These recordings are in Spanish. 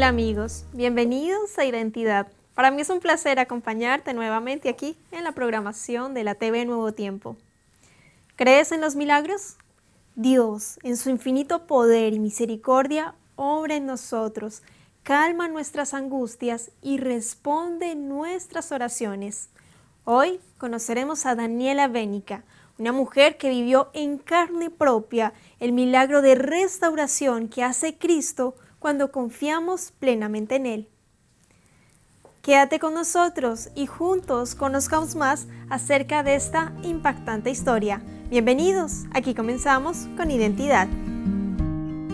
Hola amigos, bienvenidos a Identidad. Para mí es un placer acompañarte nuevamente aquí en la programación de la TV Nuevo Tiempo. ¿Crees en los milagros? Dios, en su infinito poder y misericordia, obra en nosotros, calma nuestras angustias y responde nuestras oraciones. Hoy conoceremos a Daniela Bénica, una mujer que vivió en carne propia el milagro de restauración que hace Cristo cuando confiamos plenamente en Él. Quédate con nosotros y juntos conozcamos más acerca de esta impactante historia. Bienvenidos, aquí comenzamos con Identidad.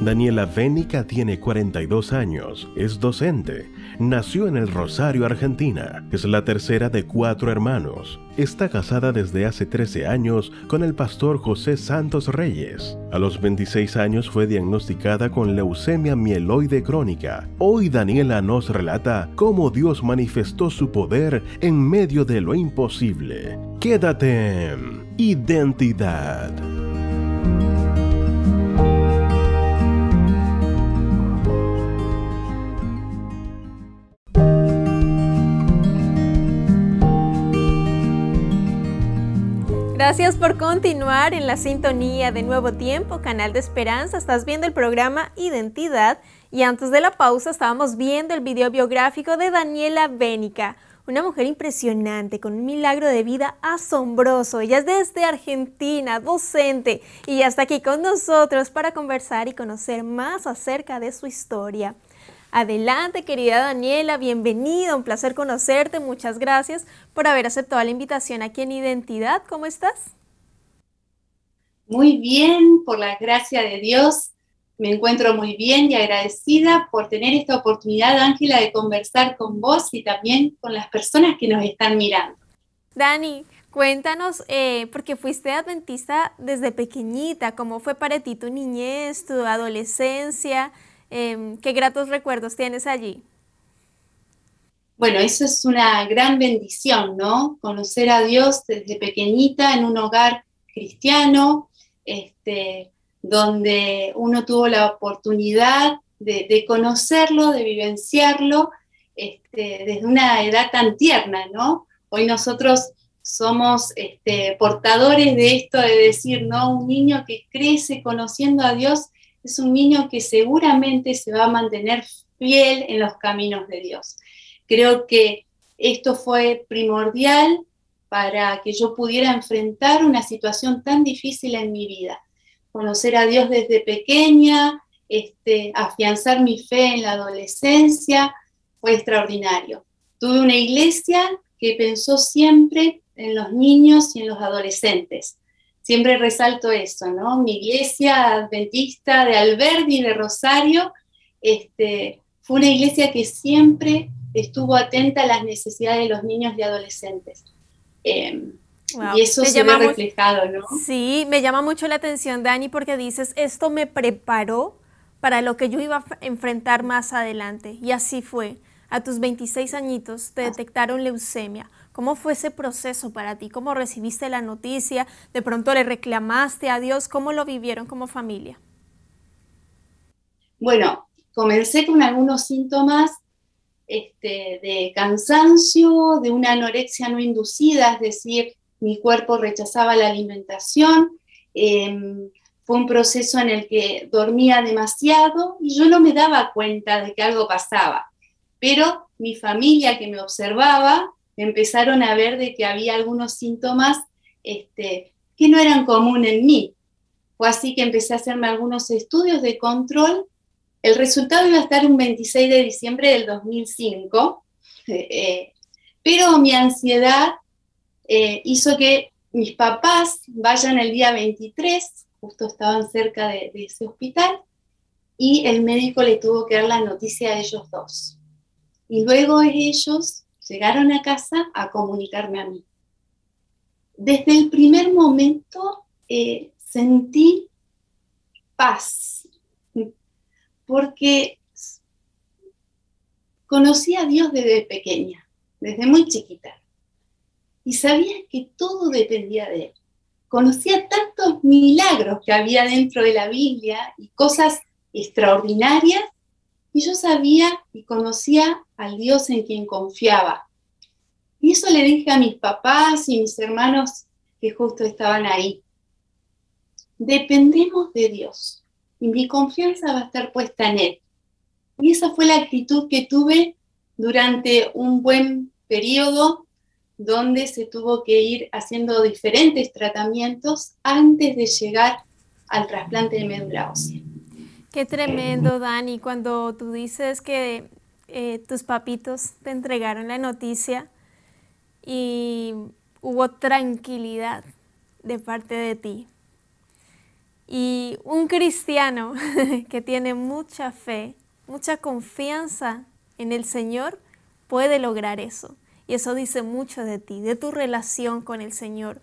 Daniela Bénica tiene 42 años, es docente, nació en el Rosario, Argentina, es la tercera de 4 hermanos. Está casada desde hace 13 años con el pastor José Santos Reyes. A los 26 años fue diagnosticada con leucemia mieloide crónica. Hoy Daniela nos relata cómo Dios manifestó su poder en medio de lo imposible. Quédate en Identidad. Gracias por continuar en la sintonía de Nuevo Tiempo, canal de esperanza. Estás viendo el programa Identidad y antes de la pausa estábamos viendo el video biográfico de Daniela Bénica, una mujer impresionante con un milagro de vida asombroso. Ella es desde Argentina, docente y ya está aquí con nosotros para conversar y conocer más acerca de su historia. Adelante, querida Daniela, bienvenida, un placer conocerte, muchas gracias por haber aceptado la invitación aquí en Identidad. ¿Cómo estás? Muy bien, por la gracia de Dios, me encuentro muy bien y agradecida por tener esta oportunidad, Ángela, de conversar con vos y también con las personas que nos están mirando. Dani, cuéntanos, porque fuiste adventista desde pequeñita, ¿cómo fue para ti tu niñez, tu adolescencia? ¿Qué gratos recuerdos tienes allí? Bueno, eso es una gran bendición, ¿no? Conocer a Dios desde pequeñita en un hogar cristiano, donde uno tuvo la oportunidad de conocerlo, de vivenciarlo, desde una edad tan tierna, ¿no? Hoy nosotros somos portadores de esto de decir, ¿no? Un niño que crece conociendo a Dios es un niño que seguramente se va a mantener fiel en los caminos de Dios. Creo que esto fue primordial para que yo pudiera enfrentar una situación tan difícil en mi vida. Conocer a Dios desde pequeña, afianzar mi fe en la adolescencia, fue extraordinario. Tuve una iglesia que pensó siempre en los niños y en los adolescentes. Siempre resalto eso, ¿no? Mi iglesia adventista de Alberdi, de Rosario, fue una iglesia que siempre estuvo atenta a las necesidades de los niños y adolescentes. Wow. Y eso se ve reflejado, ¿no? Sí, me llama mucho la atención, Dani, porque dices, esto me preparó para lo que yo iba a enfrentar más adelante. Y así fue. A tus 26 añitos te detectaron leucemia. ¿Cómo fue ese proceso para ti? ¿Cómo recibiste la noticia? ¿De pronto le reclamaste a Dios? ¿Cómo lo vivieron como familia? Bueno, comencé con algunos síntomas de cansancio, de una anorexia no inducida, es decir, mi cuerpo rechazaba la alimentación. Fue un proceso en el que dormía demasiado y yo no me daba cuenta de que algo pasaba. Pero mi familia que me observaba, empezaron a ver de que había algunos síntomas que no eran comunes en mí. Fue así que empecé a hacerme algunos estudios de control. El resultado iba a estar un 26 de diciembre del 2005, pero mi ansiedad hizo que mis papás vayan el día 23, justo estaban cerca de ese hospital, y el médico le tuvo que dar la noticia a ellos dos. Y luego ellos llegaron a casa a comunicarme a mí. Desde el primer momento sentí paz, porque conocí a Dios desde pequeña, desde muy chiquita, y sabía que todo dependía de Él. Conocía tantos milagros que había dentro de la Biblia y cosas extraordinarias Y yo sabía y conocía al Dios en quien confiaba. Y eso le dije a mis papás y mis hermanos que justo estaban ahí. Dependemos de Dios y mi confianza va a estar puesta en Él. Y esa fue la actitud que tuve durante un buen periodo donde se tuvo que ir haciendo diferentes tratamientos antes de llegar al trasplante de médula ósea. Qué tremendo, Dani, cuando tú dices que tus papitos te entregaron la noticia y hubo tranquilidad de parte de ti. Y un cristiano que tiene mucha fe, mucha confianza en el Señor, puede lograr eso. Y eso dice mucho de ti, de tu relación con el Señor.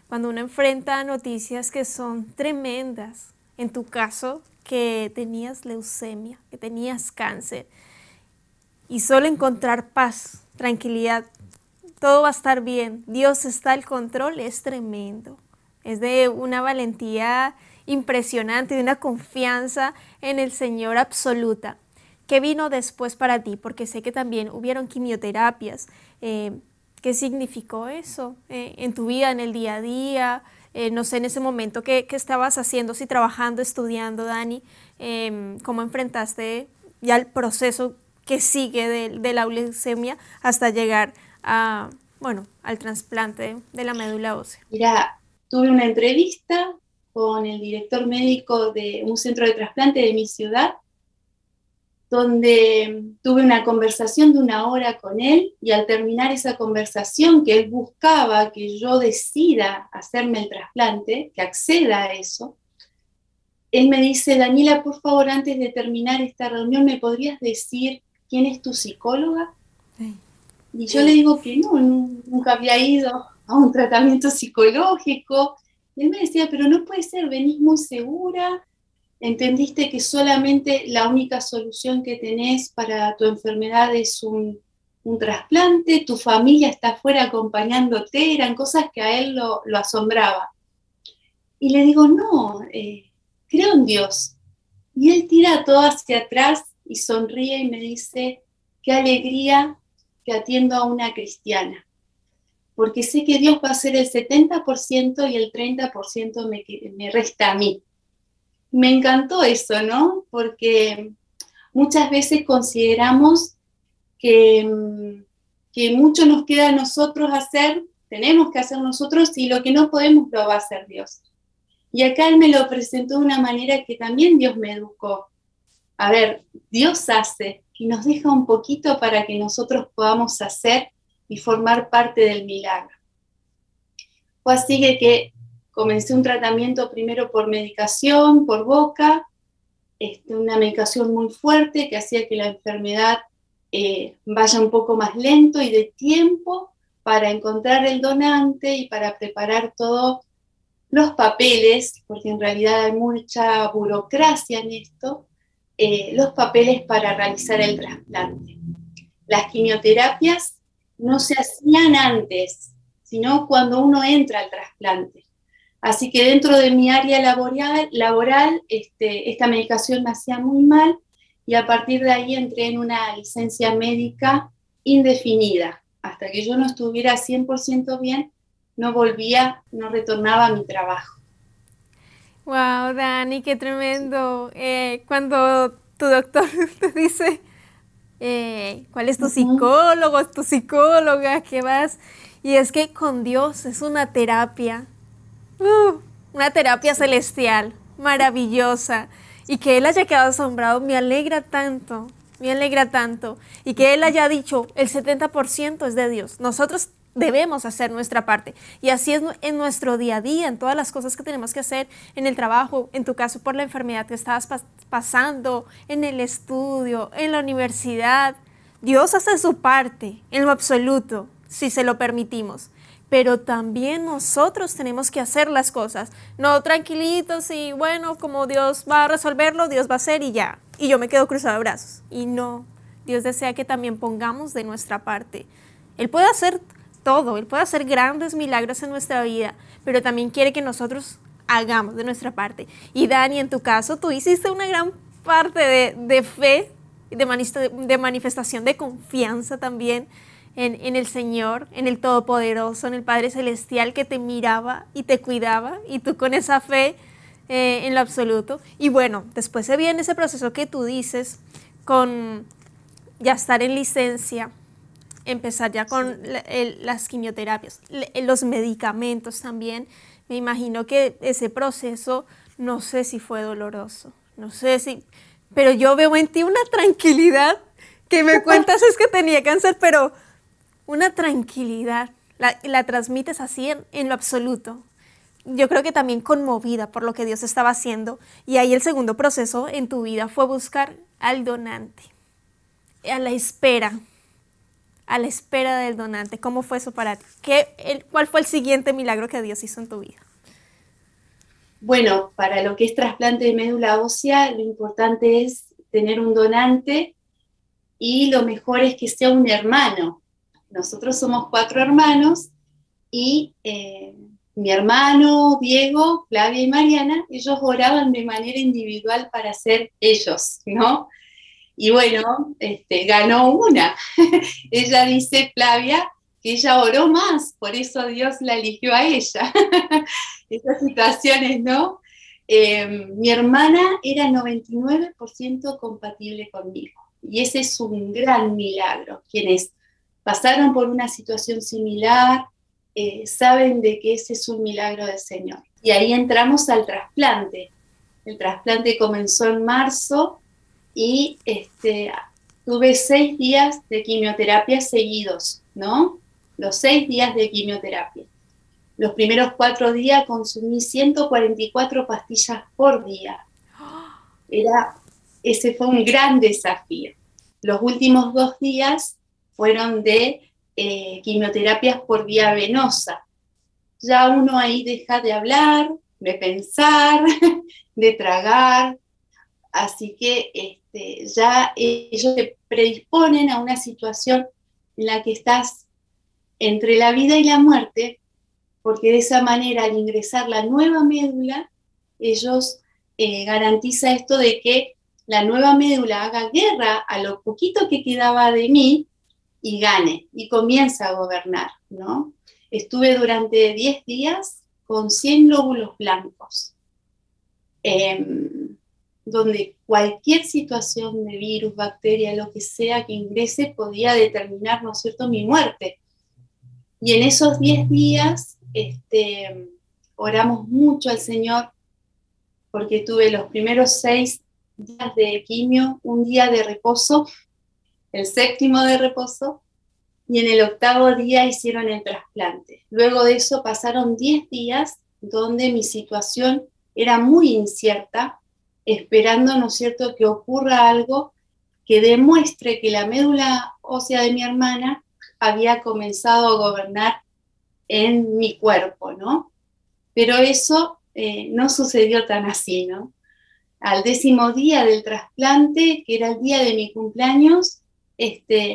Cuando uno enfrenta noticias que son tremendas, en tu caso, que tenías leucemia, que tenías cáncer, y solo encontrar paz, tranquilidad, todo va a estar bien, Dios está al control, es tremendo. Es de una valentía impresionante, de una confianza en el Señor absoluta. ¿Qué vino después para ti? Porque sé que también hubieron quimioterapias. ¿Qué significó eso en tu vida, en el día a día? No sé, en ese momento, ¿qué estabas haciendo? Si trabajando, estudiando, Dani, ¿cómo enfrentaste ya el proceso que sigue de la leucemia hasta llegar a, bueno, al trasplante de la médula ósea? Mira, tuve una entrevista con el director médico de un centro de trasplante de mi ciudad, donde tuve una conversación de 1 hora con él, y al terminar esa conversación, que él buscaba que yo decida hacerme el trasplante, que acceda a eso, él me dice: Daniela, por favor, antes de terminar esta reunión, ¿me podrías decir quién es tu psicóloga? Sí. Y yo le digo que no, nunca había ido a un tratamiento psicológico. Y él me decía: pero no puede ser, venís muy segura, entendiste que solamente la única solución que tenés para tu enfermedad es un trasplante, tu familia está afuera acompañándote. Eran cosas que a él lo asombraba. Y le digo: no, creo en Dios. Y él tira todo hacia atrás y sonríe y me dice: qué alegría que atiendo a una cristiana, porque sé que Dios va a hacer el 70% y el 30% me resta a mí. Me encantó eso, ¿no? Porque muchas veces consideramos que mucho nos queda a nosotros hacer, tenemos que hacer nosotros, y lo que no podemos lo va a hacer Dios. Y acá él me lo presentó de una manera que también Dios me educó. A ver, Dios hace y nos deja un poquito para que nosotros podamos hacer y formar parte del milagro. Fue así que comencé un tratamiento primero por medicación, por boca, una medicación muy fuerte que hacía que la enfermedad vaya un poco más lento y de tiempo para encontrar el donante y para preparar todos los papeles, porque en realidad hay mucha burocracia en esto, los papeles para realizar el trasplante. Las quimioterapias no se hacían antes, sino cuando uno entra al trasplante. Así que dentro de mi área laboral esta medicación me hacía muy mal, y a partir de ahí entré en una licencia médica indefinida. Hasta que yo no estuviera 100% bien, no retornaba a mi trabajo. Wow, Dani, qué tremendo. Cuando tu doctor te dice cuál es tu psicólogo, tu psicóloga, qué vas, y es que con Dios es una terapia celestial, maravillosa, y que Él haya quedado asombrado me alegra tanto, y que Él haya dicho el 70% es de Dios. Nosotros debemos hacer nuestra parte, y así es en nuestro día a día, en todas las cosas que tenemos que hacer, en el trabajo, en tu caso por la enfermedad que estabas pasando, en el estudio, en la universidad. Dios hace su parte en lo absoluto, si se lo permitimos, pero también nosotros tenemos que hacer las cosas, no tranquilitos y bueno, como Dios va a resolverlo, Dios va a hacer y ya, y yo me quedo cruzado de brazos. Y no, Dios desea que también pongamos de nuestra parte. Él puede hacer todo, Él puede hacer grandes milagros en nuestra vida, pero también quiere que nosotros hagamos de nuestra parte. Y Dani, en tu caso, tú hiciste una gran parte de fe de manifestación de confianza también en el Señor, en el Todopoderoso, en el Padre Celestial que te miraba y te cuidaba, y tú con esa fe en lo absoluto. Y bueno, después se viene ese proceso que tú dices, con ya estar en licencia, empezar ya con las quimioterapias, los medicamentos también. Me imagino que ese proceso, no sé si fue doloroso, no sé si, pero yo veo en ti una tranquilidad que me cuentas es que tenía cáncer, pero una tranquilidad, la transmites así en lo absoluto. Yo creo que también conmovida por lo que Dios estaba haciendo, y ahí el segundo proceso en tu vida fue buscar al donante, a la espera del donante. ¿Cómo fue eso para ti? ¿Cuál fue el siguiente milagro que Dios hizo en tu vida? Bueno, para lo que es trasplante de médula ósea, lo importante es tener un donante, y lo mejor es que sea un hermano. Nosotros somos 4 hermanos, y mi hermano Diego, Flavia y Mariana, ellos oraban de manera individual para ser ellos, ¿no? Y bueno, ganó una. Ella dice, Flavia, que ella oró más, por eso Dios la eligió a ella. Esas situaciones, ¿no? Mi hermana era 99% compatible conmigo, y ese es un gran milagro. Quienes pasaron por una situación similar saben de que ese es un milagro del Señor. Y ahí entramos al trasplante. El trasplante comenzó en marzo, y tuve 6 días de quimioterapia seguidos, ¿no? Los 6 días de quimioterapia. Los primeros 4 días consumí 144 pastillas por día. Ese fue un gran desafío. Los últimos 2 días fueron de quimioterapias por vía venosa. Ya uno ahí deja de hablar, de pensar, de tragar, así que ya ellos te predisponen a una situación en la que estás entre la vida y la muerte, porque de esa manera, al ingresar la nueva médula, ellos garantizan esto de que la nueva médula haga guerra a lo poquito que quedaba de mí y gane, y comienza a gobernar, ¿no? Estuve durante 10 días con 100 glóbulos blancos, donde cualquier situación de virus, bacteria, lo que sea que ingrese, podía determinar, ¿no es cierto?, mi muerte. Y en esos 10 días oramos mucho al Señor, porque tuve los primeros 6 días de quimio, un día de reposo, el 7º de reposo, y en el 8º día hicieron el trasplante. Luego de eso pasaron 10 días donde mi situación era muy incierta, esperando, ¿no es cierto?, que ocurra algo que demuestre que la médula ósea de mi hermana había comenzado a gobernar en mi cuerpo, ¿no? Pero eso no sucedió tan así, ¿no? Al 10º día del trasplante, que era el día de mi cumpleaños,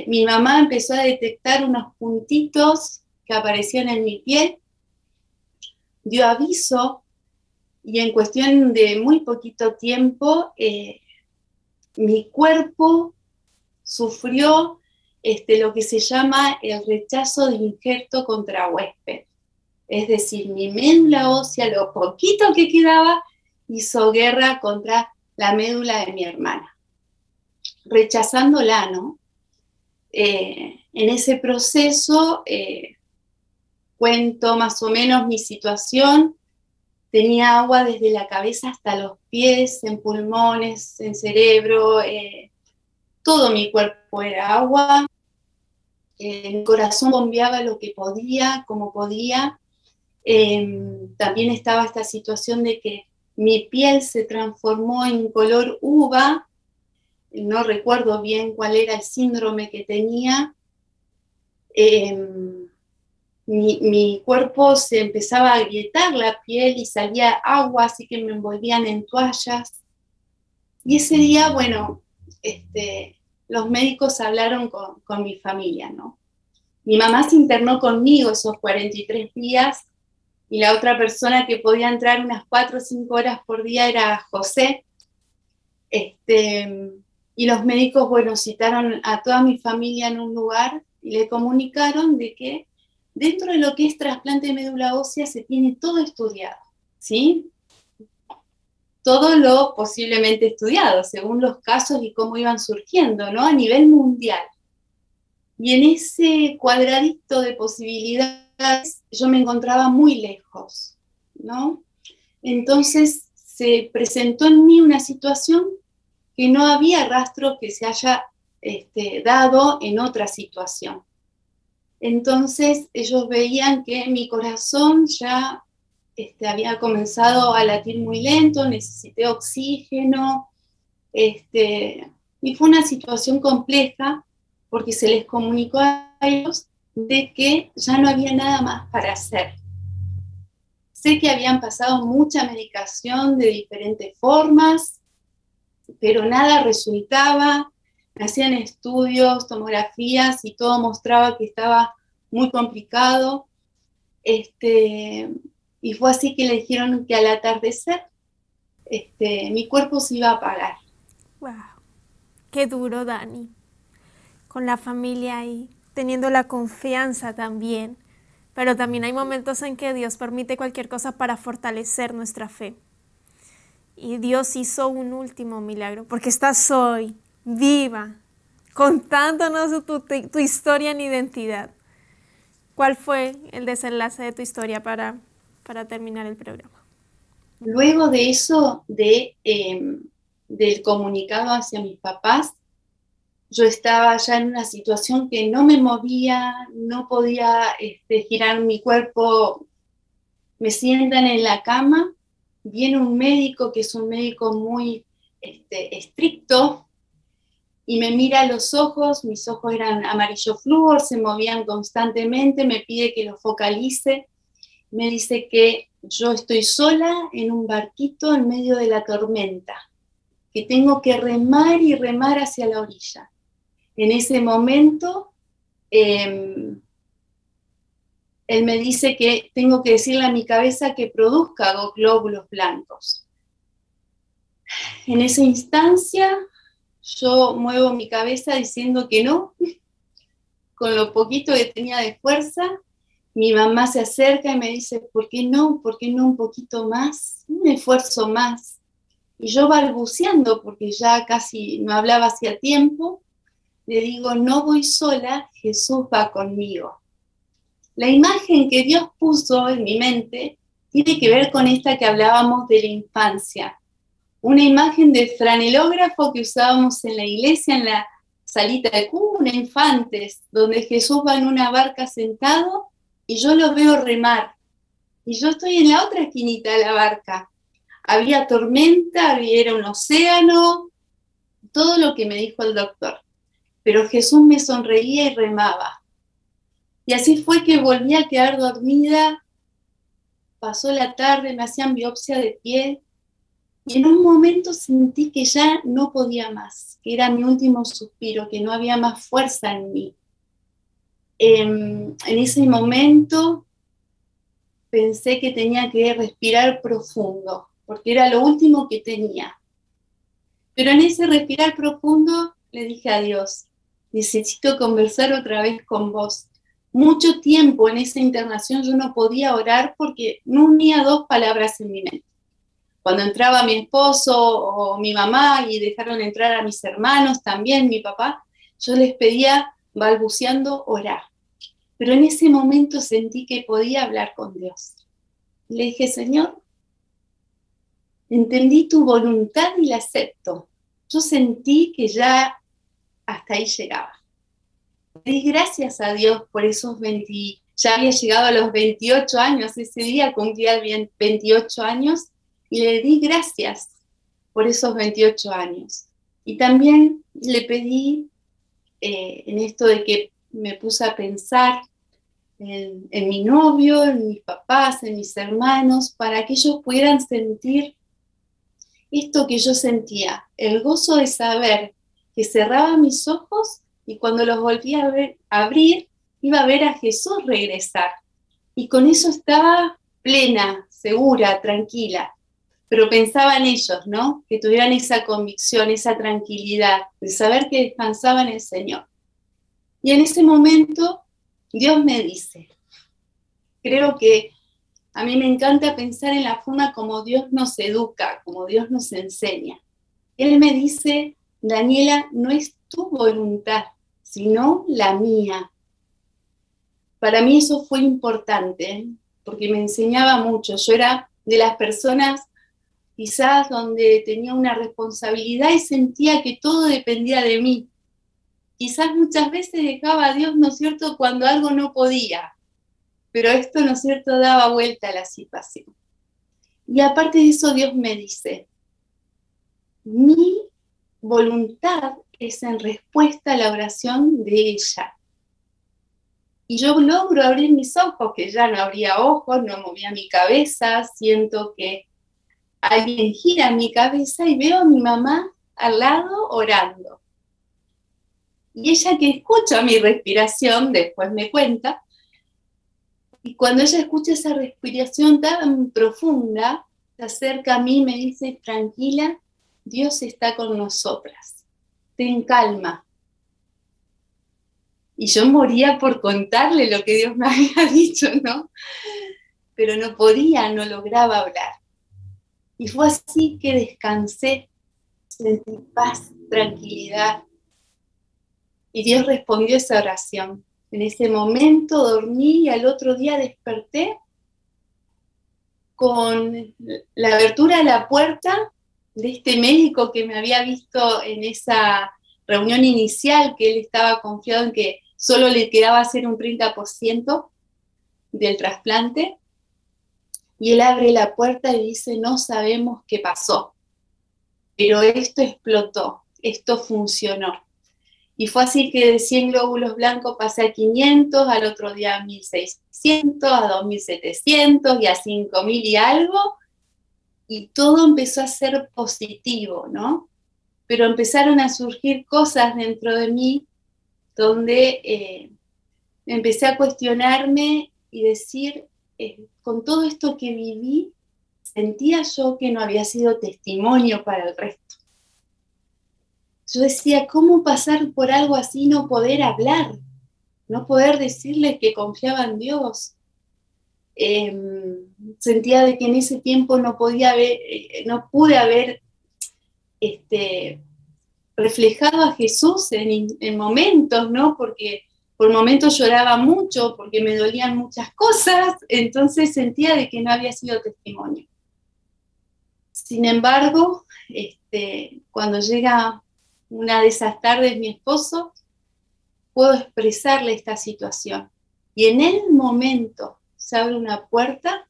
mi mamá empezó a detectar unos puntitos que aparecían en mi piel, dio aviso, y en cuestión de muy poquito tiempo, mi cuerpo sufrió lo que se llama el rechazo de injerto contra huésped. Es decir, mi médula ósea, lo poquito que quedaba, hizo guerra contra la médula de mi hermana, rechazándola, ¿no? En ese proceso, cuento más o menos mi situación. Tenía agua desde la cabeza hasta los pies, en pulmones, en cerebro, todo mi cuerpo era agua. Mi corazón bombeaba lo que podía, como podía. También estaba esta situación de que mi piel se transformó en color uva. No recuerdo bien cuál era el síndrome que tenía. Mi cuerpo se empezaba a agrietar la piel y salía agua, así que me envolvían en toallas. Y ese día, bueno, los médicos hablaron con mi familia, ¿no? Mi mamá se internó conmigo esos 43 días, y la otra persona que podía entrar unas 4 o 5 horas por día era José. Y los médicos, bueno, citaron a toda mi familia en un lugar y le comunicaron de que dentro de lo que es trasplante de médula ósea se tiene todo estudiado, ¿sí? Todo lo posiblemente estudiado, según los casos y cómo iban surgiendo, ¿no? A nivel mundial. Y en ese cuadradito de posibilidades yo me encontraba muy lejos, ¿no? Entonces se presentó en mí una situación que no había rastro que se haya dado en otra situación. Entonces ellos veían que mi corazón ya había comenzado a latir muy lento, necesité oxígeno, y fue una situación compleja porque se les comunicó a ellos de que ya no había nada más para hacer. Sé que habían pasado mucha medicación de diferentes formas, pero nada resultaba. Me hacían estudios, tomografías y todo mostraba que estaba muy complicado. Y fue así que le dijeron que al atardecer mi cuerpo se iba a apagar. Wow, qué duro, Dani. Con la familia ahí, teniendo la confianza también. Pero también hay momentos en que Dios permite cualquier cosa para fortalecer nuestra fe. Y Dios hizo un último milagro, porque estás hoy viva, contándonos tu historia en identidad. ¿Cuál fue el desenlace de tu historia para terminar el programa? Luego de eso, del comunicado hacia mis papás, yo estaba ya en una situación que no me movía, no podía girar mi cuerpo. Me sientan en la cama, viene un médico que es un médico muy estricto y me mira a los ojos, mis ojos eran amarillo flúor, se movían constantemente, me pide que los focalice, me dice que yo estoy sola en un barquito en medio de la tormenta, que tengo que remar y remar hacia la orilla. En ese momento, él me dice que tengo que decirle a mi cabeza que produzca glóbulos blancos. En esa instancia, yo muevo mi cabeza diciendo que no, con lo poquito que tenía de fuerza. Mi mamá se acerca y me dice, ¿por qué no? ¿Por qué no un poquito más? Un esfuerzo más. Y yo balbuceando, porque ya casi no hablaba hacía tiempo, le digo, no voy sola, Jesús va conmigo. La imagen que Dios puso en mi mente tiene que ver con esta que hablábamos de la infancia. Una imagen de franelógrafo que usábamos en la iglesia, en la salita de cuna, infantes, donde Jesús va en una barca sentado y yo lo veo remar. Y yo estoy en la otra esquinita de la barca. Había tormenta, era un océano, todo lo que me dijo el doctor. Pero Jesús me sonreía y remaba. Y así fue que volví a quedar dormida, pasó la tarde, me hacían biopsia de piel, y en un momento sentí que ya no podía más, que era mi último suspiro, que no había más fuerza en mí. En ese momento pensé que tenía que respirar profundo, porque era lo último que tenía. Pero en ese respirar profundo le dije a Dios, necesito conversar otra vez con vos. Mucho tiempo en esa internación yo no podía orar porque no unía dos palabras en mi mente. Cuando entraba mi esposo o mi mamá y dejaron entrar a mis hermanos, también mi papá, yo les pedía balbuceando orar. Pero en ese momento sentí que podía hablar con Dios. Le dije, Señor, entendí tu voluntad y la acepto. Yo sentí que ya hasta ahí llegaba. Le di gracias a Dios por esos ya había llegado a los 28 años, ese día cumplía 28 años, y le di gracias por esos 28 años. Y también le pedí, en esto de que me puse a pensar en mi novio, en mis papás, en mis hermanos, para que ellos pudieran sentir esto que yo sentía, el gozo de saber que cerraba mis ojos y cuando los volví a abrir, iba a ver a Jesús regresar. Y con eso estaba plena, segura, tranquila. pero pensaba en ellos, ¿no? Que tuvieran esa convicción, esa tranquilidad, de saber que descansaban en el Señor. Y en ese momento, Dios me dice, creo que a mí me encanta pensar en la forma como Dios nos educa, como Dios nos enseña. Él me dice, Daniela, no es tu voluntad, sino la mía. Para mí eso fue importante, porque me enseñaba mucho. Yo era de las personas quizás donde tenía una responsabilidad y sentía que todo dependía de mí. Quizás muchas veces dejaba a Dios, ¿no es cierto?, cuando algo no podía. Pero esto, ¿no es cierto?, daba vuelta a la situación. Y aparte de eso, Dios me dice, mi voluntad es en respuesta a la oración de ella. Y yo logro abrir mis ojos, que ya no abría ojos, no movía mi cabeza, siento que alguien gira mi cabeza y veo a mi mamá al lado orando. Y ella, que escucha mi respiración, después me cuenta, y cuando ella escucha esa respiración tan profunda, se acerca a mí y me dice, tranquila, Dios está con nosotras, ten calma. Y yo moría por contarle lo que Dios me había dicho, ¿no? Pero no podía, no lograba hablar. Y fue así que descansé, sentí paz, tranquilidad. Y Dios respondió esa oración. En ese momento dormí y al otro día desperté con la abertura de la puerta de este médico que me había visto en esa reunión inicial, que él estaba confiado en que solo le quedaba hacer un 30% del trasplante. Y él abre la puerta y dice, no sabemos qué pasó, pero esto explotó, esto funcionó. Y fue así que de 100 glóbulos blancos pasé a 500, al otro día a 1.600, a 2.700 y a 5.000 y algo, y todo empezó a ser positivo, ¿no? Pero empezaron a surgir cosas dentro de mí donde empecé a cuestionarme y decir, con todo esto que viví, sentía yo que no había sido testimonio para el resto. Yo decía, ¿cómo pasar por algo así y no poder hablar? No poder decirles que confiaba en Dios. Sentía de que en ese tiempo no pude haber reflejado a Jesús en momentos, ¿no? Porque por momentos lloraba mucho, porque me dolían muchas cosas, entonces sentía de que no había sido testimonio. Sin embargo, cuando llega una de esas tardes mi esposo, puedo expresarle esta situación. Y en el momento se abre una puerta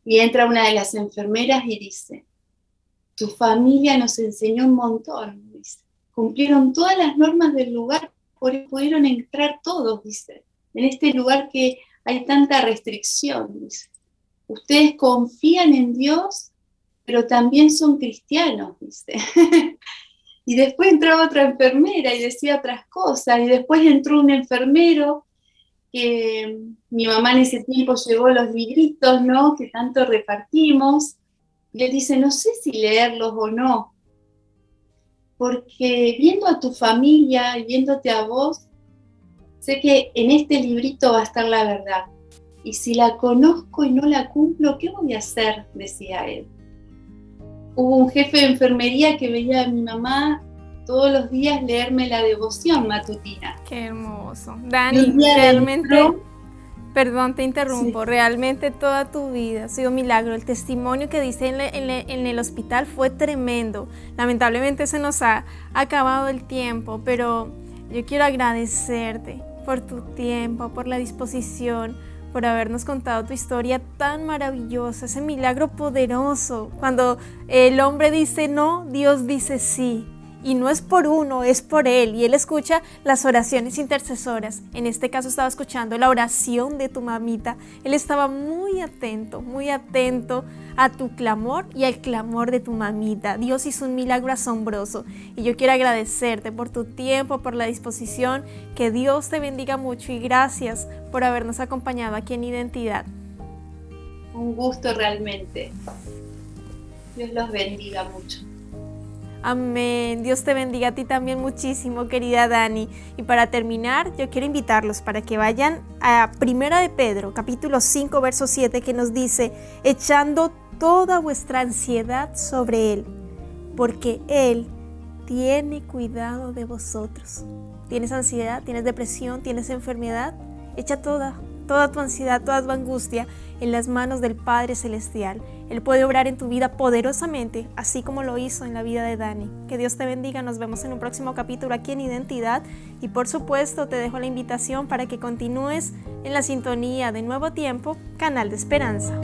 y entra una de las enfermeras y dice, tu familia nos enseñó un montón, dice. Cumplieron todas las normas del lugar, por eso pudieron entrar todos, dice. En este lugar que hay tanta restricción, dice. Ustedes confían en Dios, pero también son cristianos, dice. Y después entraba otra enfermera y decía otras cosas, y después entró un enfermero que mi mamá en ese tiempo llevó los libritos, ¿no?, que tanto repartimos, y él dice, no sé si leerlos o no, porque viendo a tu familia y viéndote a vos, sé que en este librito va a estar la verdad, y si la conozco y no la cumplo, ¿qué voy a hacer?, decía él. Hubo un jefe de enfermería que veía a mi mamá todos los días leerme la devoción matutina. Qué hermoso. Dani, realmente, perdón, te interrumpo, sí. Realmente toda tu vida ha sido un milagro. El testimonio que diste en el hospital fue tremendo. Lamentablemente se nos ha acabado el tiempo, pero yo quiero agradecerte por tu tiempo, por la disposición, por habernos contado tu historia tan maravillosa, ese milagro poderoso. Cuando el hombre dice no, Dios dice sí. Y no es por uno, es por Él. Y Él escucha las oraciones intercesoras. En este caso estaba escuchando la oración de tu mamita. Él estaba muy atento a tu clamor y al clamor de tu mamita. Dios hizo un milagro asombroso. Y yo quiero agradecerte por tu tiempo, por la disposición. Que Dios te bendiga mucho y gracias por habernos acompañado aquí en Identidad. Un gusto realmente. Dios los bendiga mucho. Amén. Dios te bendiga a ti también muchísimo, querida Dani. Y para terminar, yo quiero invitarlos para que vayan a 1 de Pedro, capítulo 5, verso 7, que nos dice: echando toda vuestra ansiedad sobre Él, porque Él tiene cuidado de vosotros. ¿Tienes ansiedad? ¿Tienes depresión? ¿Tienes enfermedad? Echa toda tu ansiedad, toda tu angustia en las manos del Padre Celestial. Él puede obrar en tu vida poderosamente, así como lo hizo en la vida de Dani. Que Dios te bendiga, nos vemos en un próximo capítulo aquí en Identidad, y por supuesto te dejo la invitación para que continúes en la sintonía de Nuevo Tiempo, Canal de Esperanza.